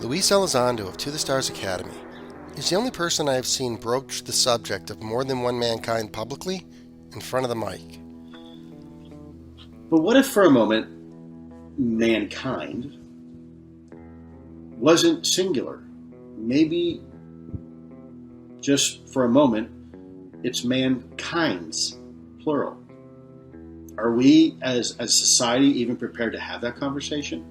Luis Elizondo of To the Stars Academy is the only person I have seen broach the subject of more than one mankind publicly in front of the mic. But what if for a moment mankind wasn't singular? Maybe just for a moment it's mankind's plural. Are we as a society even prepared to have that conversation?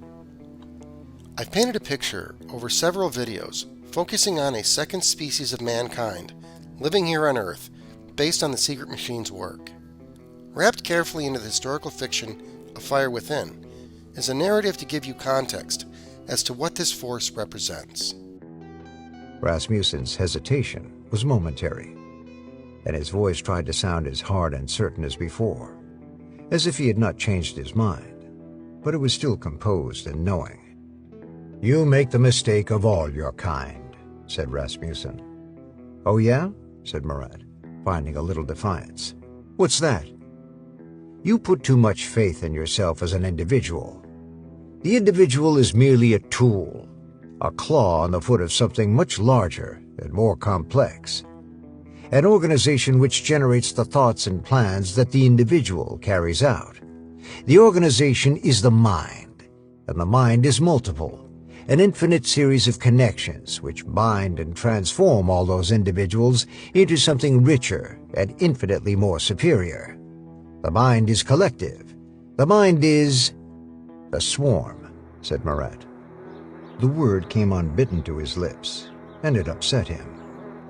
I've painted a picture over several videos focusing on a second species of mankind living here on Earth based on the Sekret Machines' work. Wrapped carefully into the historical fiction of Fire Within is a narrative to give you context as to what this force represents. Rasmussen's hesitation was momentary, and his voice tried to sound as hard and certain as before, as if he had not changed his mind, but it was still composed and knowing. "You make the mistake of all your kind," said Rasmussen. "Oh yeah?" said Murat, finding a little defiance. "What's that?" "You put too much faith in yourself as an individual. The individual is merely a tool, a claw on the foot of something much larger and more complex. An organization which generates the thoughts and plans that the individual carries out. The organization is the mind, and the mind is multiple, an infinite series of connections which bind and transform all those individuals into something richer and infinitely more superior. The mind is collective. The mind is a swarm," said Murat. The word came unbidden to his lips, and it upset him,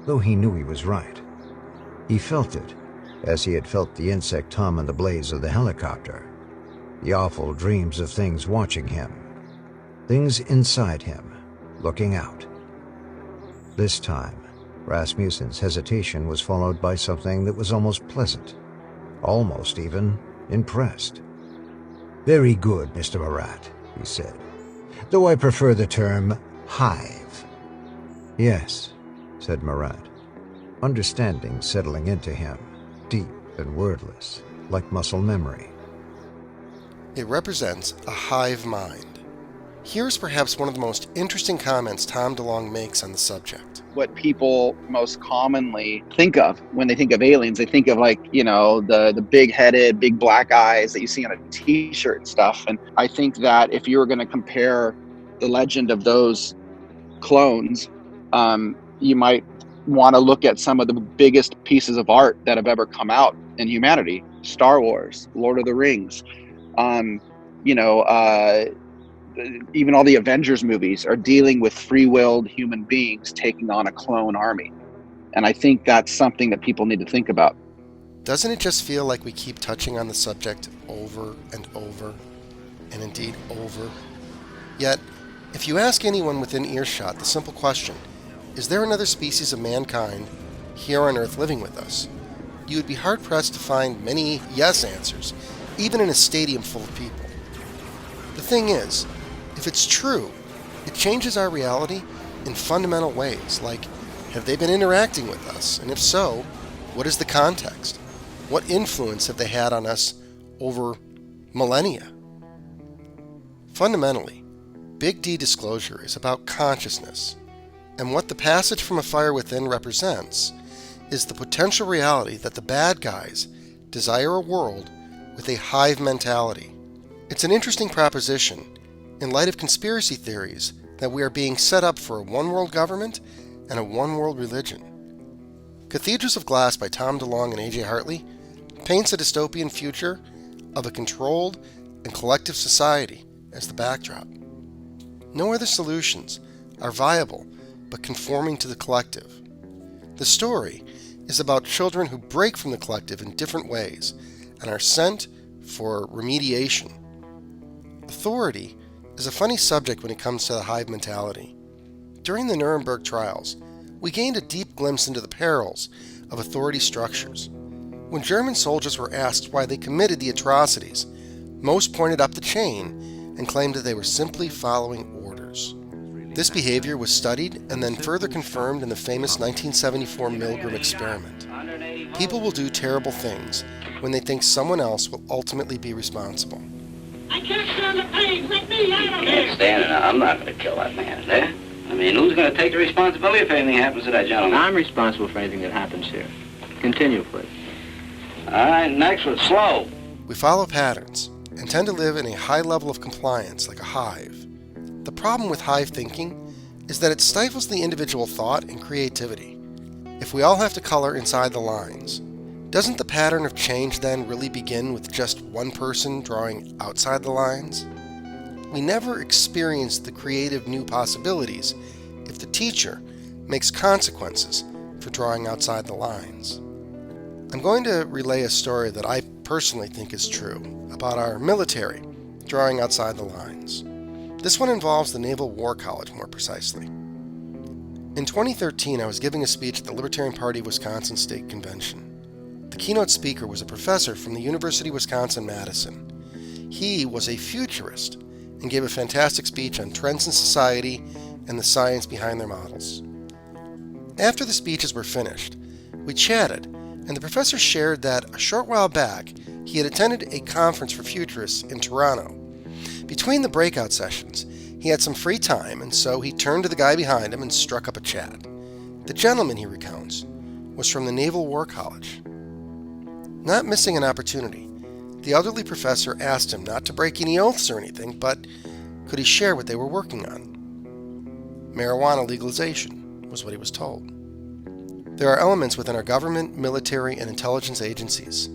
though he knew he was right. He felt it, as he had felt the insect hum in the blaze of the helicopter, the awful dreams of things watching him, things inside him, looking out. This time, Rasmussen's hesitation was followed by something that was almost pleasant, almost even impressed. "Very good, Mr. Murat," he said, "though I prefer the term hive." "Yes," said Murat, understanding settling into him, deep and wordless, like muscle memory. It represents a hive mind. Here's perhaps one of the most interesting comments Tom DeLonge makes on the subject. What people most commonly think of when they think of aliens, they think of the big-headed, big black eyes that you see on a t-shirt and stuff. And I think that if you were going to compare the legend of those clones, you might want to look at some of the biggest pieces of art that have ever come out in humanity. Star Wars, Lord of the Rings, even all the Avengers movies are dealing with free-willed human beings taking on a clone army. And I think that's something that people need to think about. Doesn't it just feel like we keep touching on the subject over and over, and indeed over? Yet, if you ask anyone within earshot the simple question, is there another species of mankind here on Earth living with us, you would be hard-pressed to find many yes answers, even in a stadium full of people. The thing is, if it's true, it changes our reality in fundamental ways, like, have they been interacting with us? And if so, what is the context? What influence have they had on us over millennia? Fundamentally, Big D disclosure is about consciousness, and what the passage from A Fire Within represents is the potential reality that the bad guys desire a world with a hive mentality. It's an interesting proposition in light of conspiracy theories that we are being set up for a one-world government and a one-world religion. Cathedrals of Glass by Tom DeLonge and A.J. Hartley paints a dystopian future of a controlled and collective society as the backdrop. No other solutions are viable but conforming to the collective. The story is about children who break from the collective in different ways and are sent for remediation. Authority is a funny subject when it comes to the hive mentality. During the Nuremberg trials, we gained a deep glimpse into the perils of authority structures. When German soldiers were asked why they committed the atrocities, most pointed up the chain and claimed that they were simply following orders. This behavior was studied and then further confirmed in the famous 1974 Milgram experiment. People will do terrible things when they think someone else will ultimately be responsible. I can't stand the pain. Let me out of here. Can't stand it. I'm not going to kill that man, eh? I mean, who's going to take the responsibility if anything happens to that gentleman? I'm responsible for anything that happens here. Continue, please. All right, next one, slow. We follow patterns and tend to live in a high level of compliance like a hive. The problem with hive thinking is that it stifles the individual thought and creativity. If we all have to color inside the lines, doesn't the pattern of change then really begin with just one person drawing outside the lines? We never experience the creative new possibilities if the teacher makes consequences for drawing outside the lines. I'm going to relay a story that I personally think is true about our military drawing outside the lines. This one involves the Naval War College, more precisely. In 2013, I was giving a speech at the Libertarian Party of Wisconsin State Convention. The keynote speaker was a professor from the University of Wisconsin-Madison. He was a futurist and gave a fantastic speech on trends in society and the science behind their models. After the speeches were finished, we chatted, and the professor shared that a short while back he had attended a conference for futurists in Toronto. Between the breakout sessions, he had some free time, and so he turned to the guy behind him and struck up a chat. The gentleman, he recounts, was from the Naval War College. Not missing an opportunity, the elderly professor asked him not to break any oaths or anything, but could he share what they were working on? Marijuana legalization, was what he was told. There are elements within our government, military, and intelligence agencies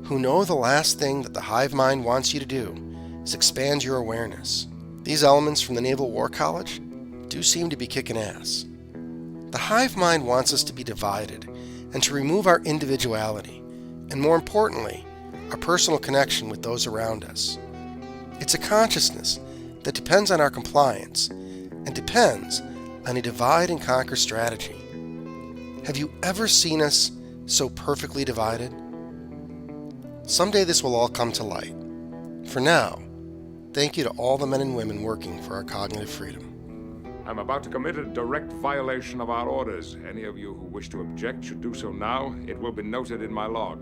who know the last thing that the hive mind wants you to do is expand your awareness. These elements from the Naval War College do seem to be kicking ass. The hive mind wants us to be divided and to remove our individuality, and more importantly, our personal connection with those around us. It's a consciousness that depends on our compliance and depends on a divide and conquer strategy. Have you ever seen us so perfectly divided? Someday this will all come to light. For now, thank you to all the men and women working for our cognitive freedom. I'm about to commit a direct violation of our orders. Any of you who wish to object should do so now. It will be noted in my log.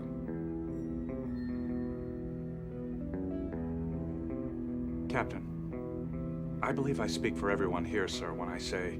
Captain, I believe I speak for everyone here, sir, when I say